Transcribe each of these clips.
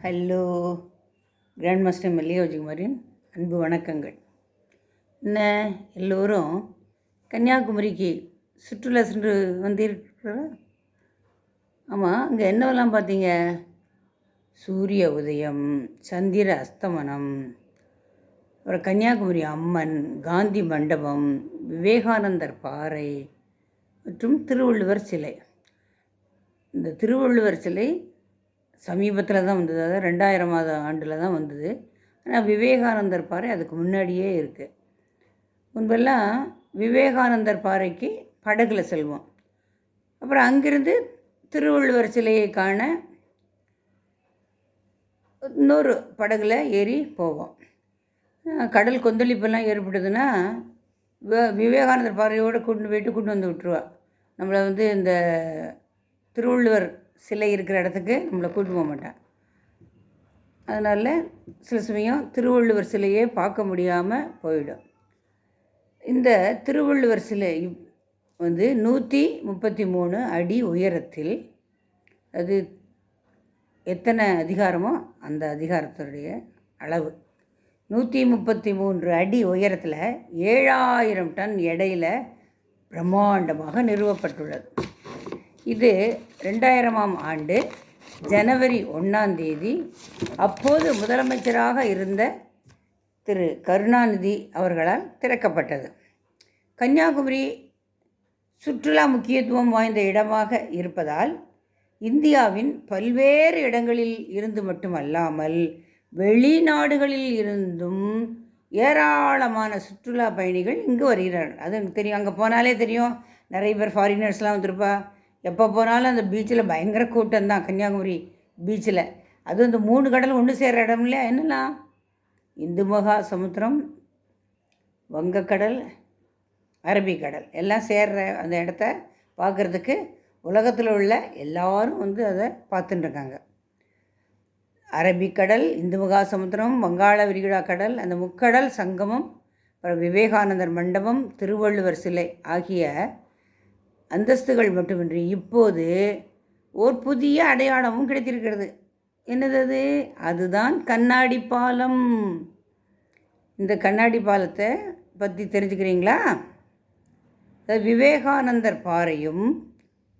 Hello, grand master மல்லிகாவிஜயகுமாரின் அன்பு வணக்கங்கள். என்ன எல்லோரும் கன்னியாகுமரிக்கு சுற்றுலா சென்று வந்திருக்கிறா? ஆமாம், அங்கே என்னவெல்லாம் பார்த்தீங்க? சூரிய உதயம், சந்திர அஸ்தமனம், அப்புறம் கன்னியாகுமரி அம்மன், காந்தி மண்டபம், விவேகானந்தர் பாறை மற்றும் திருவள்ளுவர் சிலை. இந்த திருவள்ளுவர் சிலை சமீபத்தில் தான் வந்தது, அதாவது 2000ஆவது ஆண்டில் தான் வந்தது. ஆனால் விவேகானந்தர் பாறை அதுக்கு முன்னாடியே இருக்குது. முன்பெல்லாம் விவேகானந்தர் பாறைக்கு படகுல செல்வோம். அப்புறம் அங்கிருந்து திருவள்ளுவர் சிலையை காண இன்னொரு படகுல ஏறி போவோம். கடல் கொந்தளிப்பெல்லாம் ஏற்படுதுன்னா விவேகானந்தர் பாறையோடு கூட்டு வந்து விட்டுருவா. நம்மளை இந்த திருவள்ளுவர் சிலை இருக்கிற இடத்துக்கு நம்மளை கூட்டு போக மாட்டேன். அதனால் சில சமயம் திருவள்ளுவர் சிலையே பார்க்க முடியாமல் போயிடும். இந்த திருவள்ளுவர் சிலை 133 அடி உயரத்தில், அது எத்தனை அதிகாரமோ அந்த அதிகாரத்துடைய அளவு. 133 அடி உயரத்தில் 7000 டன் எடையில் பிரம்மாண்டமாக நிறுவப்பட்டுள்ளது. இது 2000ஆம் ஆண்டு ஜனவரி 1ஆம் தேதி அப்போது முதலமைச்சராக இருந்த திரு கருணாநிதி அவர்களால் திறக்கப்பட்டது. கன்னியாகுமரி சுற்றுலா முக்கியத்துவம் வாய்ந்த இடமாக இருப்பதால் இந்தியாவின் பல்வேறு இடங்களில் இருந்து மட்டுமல்லாமல் வெளிநாடுகளில் இருந்தும் ஏராளமான சுற்றுலா பயணிகள் இங்கு வருகிறார்கள். அது எனக்கு தெரியும், அங்கே போனாலே தெரியும். நிறைய பேர் ஃபாரினர்ஸ்லாம் வந்திருப்பா. எப்போ போனாலும் அந்த பீச்சில் பயங்கர கூட்டம் தான். கன்னியாகுமரி பீச்சில் அது இந்த 3 கடல் ஒன்று சேர்கிற இடம் இல்லையா? என்னெல்லாம் இந்து மகா சமுத்திரம், வங்கக்கடல், அரபிக்கடல் எல்லாம் சேர்கிற அந்த இடத்த பார்க்குறதுக்கு உலகத்தில் உள்ள எல்லோரும் அதை பார்த்துட்டுருக்காங்க. அரபிக்கடல், இந்து மகா சமுத்திரம், வங்காள விரிகுடா கடல், அந்த முக்கடல் சங்கமம், அப்புறம் விவேகானந்தர் மண்டபம், திருவள்ளுவர் சிலை ஆகிய அந்தஸ்துகள் மட்டுமின்றி இப்போது ஓர் புதிய அடையாளமும் கிடைத்திருக்கிறது. என்னது அது? அதுதான் கண்ணாடி பாலம். இந்த கண்ணாடி பாலத்தை பற்றி தெரிஞ்சுக்கிறீங்களா? விவேகானந்தர் பாறையும்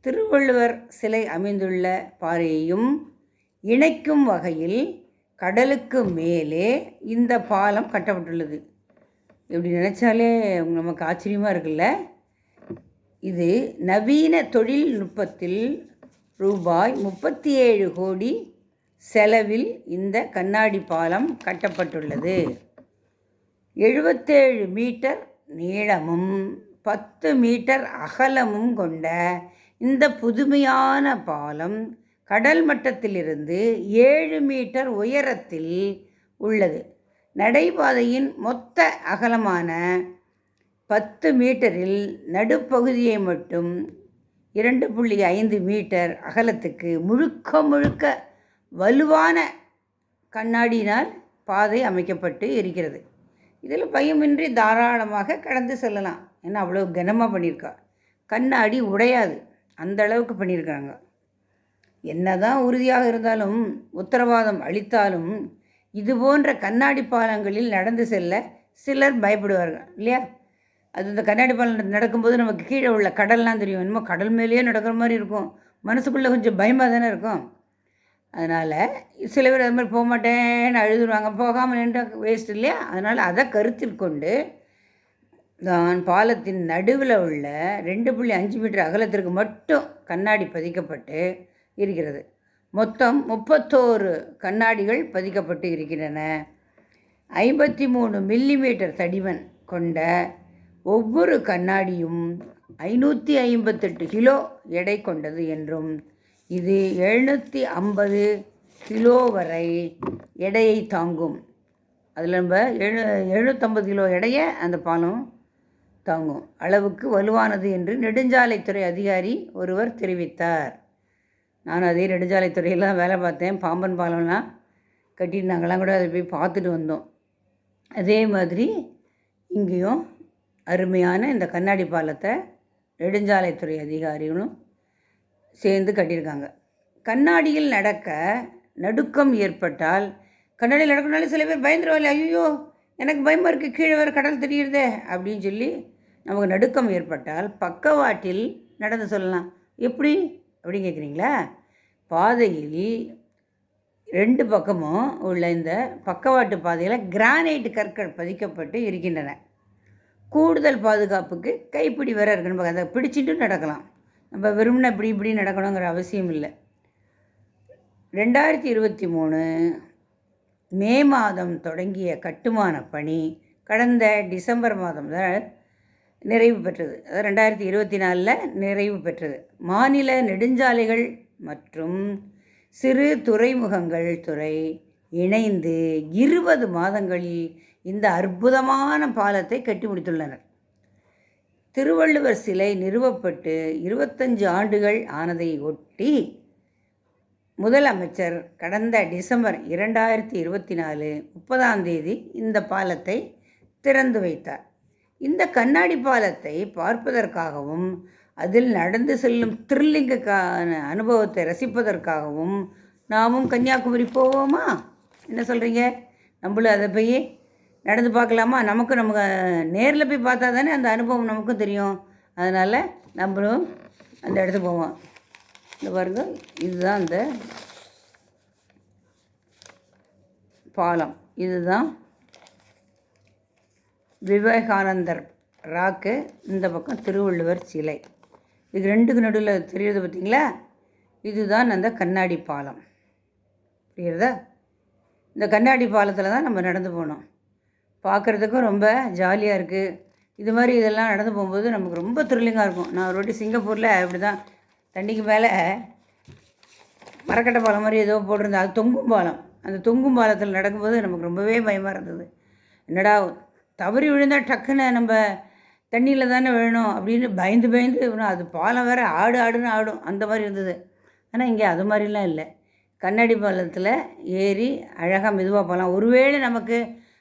திருவள்ளுவர் சிலை அமைந்துள்ள பாறையையும் இணைக்கும் வகையில் கடலுக்கு மேலே இந்த பாலம் கட்டப்பட்டுள்ளது. இப்படி நினச்சாலே நமக்கு ஆச்சரியமாக இருக்குல்ல? இது நவீன தொழில்நுட்பத்தில் ரூபாய் 37 கோடி செலவில் இந்த கண்ணாடி பாலம் கட்டப்பட்டுள்ளது. 77 மீட்டர் நீளமும் 10 மீட்டர் அகலமும் கொண்ட இந்த புதுமையான பாலம் கடல் மட்டத்திலிருந்து 7 மீட்டர் உயரத்தில் உள்ளது. நடைபாதையின் மொத்த அகலமான 10 மீட்டரில் நடுப்பகுதியை மட்டும் 2.5 மீட்டர் அகலத்துக்கு முழுக்க வலுவான கண்ணாடியினால் பாதை அமைக்கப்பட்டு இருக்கிறது. இதில் பயமின்றி தாராளமாக கடந்து செல்லலாம். ஏன்னா அவ்வளோ கனமாக பண்ணியிருக்கா. கண்ணாடி உடையாது, அந்த அளவுக்கு பண்ணியிருக்காங்க. என்னதான் உறுதியாக இருந்தாலும் உத்தரவாதம் அளித்தாலும் இது போன்ற கண்ணாடி பாலங்களில் நடந்து செல்ல சிலர் பயப்படுவார்கள் இல்லையா? அது இந்த கண்ணாடி பாலம் நடக்கும்போது நமக்கு கீழே உள்ள கடல்லாம் தெரியும். இன்னும் கடல் மேலேயே நடக்கிற மாதிரி இருக்கும். மனசுக்குள்ளே கொஞ்சம் பயமாக தானே இருக்கும். அதனால் சில பேர் அது மாதிரி போக மாட்டேன்னு அழுதுருவாங்க. போகாமல் நின்று வேஸ்ட் இல்லையா? அதனால் அதை கருத்தில் கொண்டு தான் பாலத்தின் நடுவில் உள்ள 2.5 மீட்டர் அகலத்திற்கு மட்டும் கண்ணாடி பதிக்கப்பட்டு இருக்கிறது. மொத்தம் 31 கண்ணாடிகள் பதிக்கப்பட்டு இருக்கின்றன. 53 மில்லிமீட்டர் தடிமன் கொண்ட ஒவ்வொரு கண்ணாடியும் 558 கிலோ எடை கொண்டது என்றும் இது 750 கிலோ வரை எடையை தாங்கும். அதில் நம்ம 750 கிலோ எடையை அந்த பாலம் தாங்கும் அளவுக்கு வலுவானது என்று நெடுஞ்சாலைத்துறை அதிகாரி ஒருவர் தெரிவித்தார். நான் அதே நெடுஞ்சாலைத்துறையெல்லாம் வேலை பார்த்தேன். பாம்பன் பாலம்லாம் கட்டிட்டு நாங்கள்லாம் கூட அதை போய் பார்த்துட்டு வந்தோம். அதே மாதிரி இங்கேயும் அருமையான இந்த கண்ணாடி பாலத்தை நெடுஞ்சாலைத்துறை அதிகாரிகளும் சேர்ந்து கட்டியிருக்காங்க. கண்ணாடியில் நடக்க நடுக்கம் ஏற்பட்டால், கண்ணாடியில் நடக்கணும்னாலே சில பேர் பயந்துருவாங்க, ஐயோ எனக்கு பயமாக இருக்குது, கீழே வேறு கடல் தெரியுறதே அப்படின்னு சொல்லி நமக்கு நடுக்கம் ஏற்பட்டால் பக்கவாட்டில் நடந்து சொல்லலாம். எப்படி அப்படின்னு கேட்குறீங்களா? பாதையில் 2 பக்கமும் உள்ள இந்த பக்கவாட்டு பாதையில் கிரானைட் கற்கள் பதிக்கப்பட்டு இருக்கின்றன. கூடுதல் பாதுகாப்புக்கு கைப்பிடி வேற இருக்குன்னு அதை பிடிச்சிட்டு நடக்கலாம். நம்ம வெறும்னா இப்படி இப்படி நடக்கணுங்கிற அவசியம் இல்லை. 2023 மே மாதம் தொடங்கிய கட்டுமான பணி கடந்த டிசம்பர் மாதம் தான் நிறைவு பெற்றது. அதாவது 2024 நிறைவு பெற்றது. மாநில நெடுஞ்சாலைகள் மற்றும் சிறு துறைமுகங்கள் துறை இணைந்து 20 மாதங்களில் இந்த அற்புதமான பாலத்தை கட்டி முடித்துள்ளனர். திருவள்ளுவர் சிலை நிறுவப்பட்டு 25 ஆண்டுகள் ஆனதை ஒட்டி முதலமைச்சர் கடந்த டிசம்பர் 2024 30ஆம் தேதி இந்த பாலத்தை திறந்து வைத்தார். இந்த கண்ணாடி பாலத்தை பார்ப்பதற்காகவும் அதில் நடந்து செல்லும் த்ரில்லிங்குக்கான அனுபவத்தை ரசிப்பதற்காகவும் நாமும் கன்னியாகுமரி போவோமா? என்ன சொல்கிறீங்க? நம்மளும் அதை போய் நடந்து பார்க்கலாமா? நமக்கு நேரில் போய் பார்த்தா தானே அந்த அனுபவம் நமக்கும் தெரியும். அதனால் நம்மளும் அந்த இடத்துக்கு போவோம். இந்த பாருங்க, இதுதான் அந்த பாலம். இதுதான் விவேகானந்தர் ராக்கு, இந்த பக்கம் திருவள்ளுவர் சிலை. இது 2க்கு நடுவில் தெரியுது பார்த்தீங்களா? இதுதான் அந்த கண்ணாடி பாலம். புரியுறதா? இந்த கண்ணாடி பாலத்தில் தான் நம்ம நடந்து போகணும். பார்க்குறதுக்கும் ரொம்ப ஜாலியாக இருக்குது. இது மாதிரி இதெல்லாம் நடந்து போகும்போது நமக்கு ரொம்ப த்ரில்லிங்காக இருக்கும். நான் ஒரு வாட்டி சிங்கப்பூரில் இப்படி தான் தண்ணிக்கு மேலே மரக்கட்டை பாலம் மாதிரி ஏதோ போட்டிருந்தேன். அது தொங்கும் பாலம். அந்த தொங்கும் பாலத்தில் நடக்கும்போது நமக்கு ரொம்பவே பயமாக இருந்தது. என்னடா தவறி விழுந்தால் டக்குன்னு நம்ம தண்ணியில் தானே விழணும் அப்படின்னு பயந்து அது பாலம் வேறு ஆடுன்னு ஆடும், அந்த மாதிரி இருந்தது. ஆனால் இங்கே அது மாதிரிலாம் இல்லை. கண்ணாடி பாலத்தில் ஏறி அழகாக மெதுவாக போகலாம். ஒருவேளை நமக்கு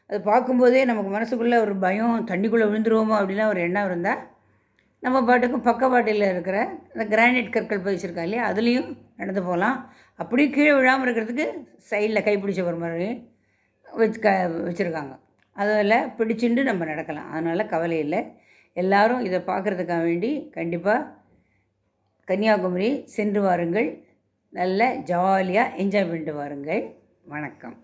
அது பார்க்கும்போதே நமக்கு மனசுக்குள்ளே ஒரு பயம், தண்ணிக்குள்ளே விழுந்துருவோமோ அப்படிலாம் ஒரு எண்ணம் இருந்தால் நம்ம பாட்டுக்கும் பக்கவாட்டில் இருக்கிற அந்த கிரானைட் கற்கள் பதிச்சிருக்கா இல்லையா, அதுலேயும் நடந்து போகலாம். அப்படியே கீழே விழாமல் இருக்கிறதுக்கு சைடில் கைப்பிடிச்ச ஒரு மாதிரி வச்சுருக்காங்க. அதில் பிடிச்சிட்டு நம்ம நடக்கலாம். அதனால் கவலை இல்லை. எல்லோரும் இதை பார்க்குறதுக்காக வேண்டி கண்டிப்பாக கன்னியாகுமரி சென்று வாருங்கள். நல்ல ஜாலியாக என்ஜாய் பண்ணிட்டு வாருங்கள். வணக்கம்.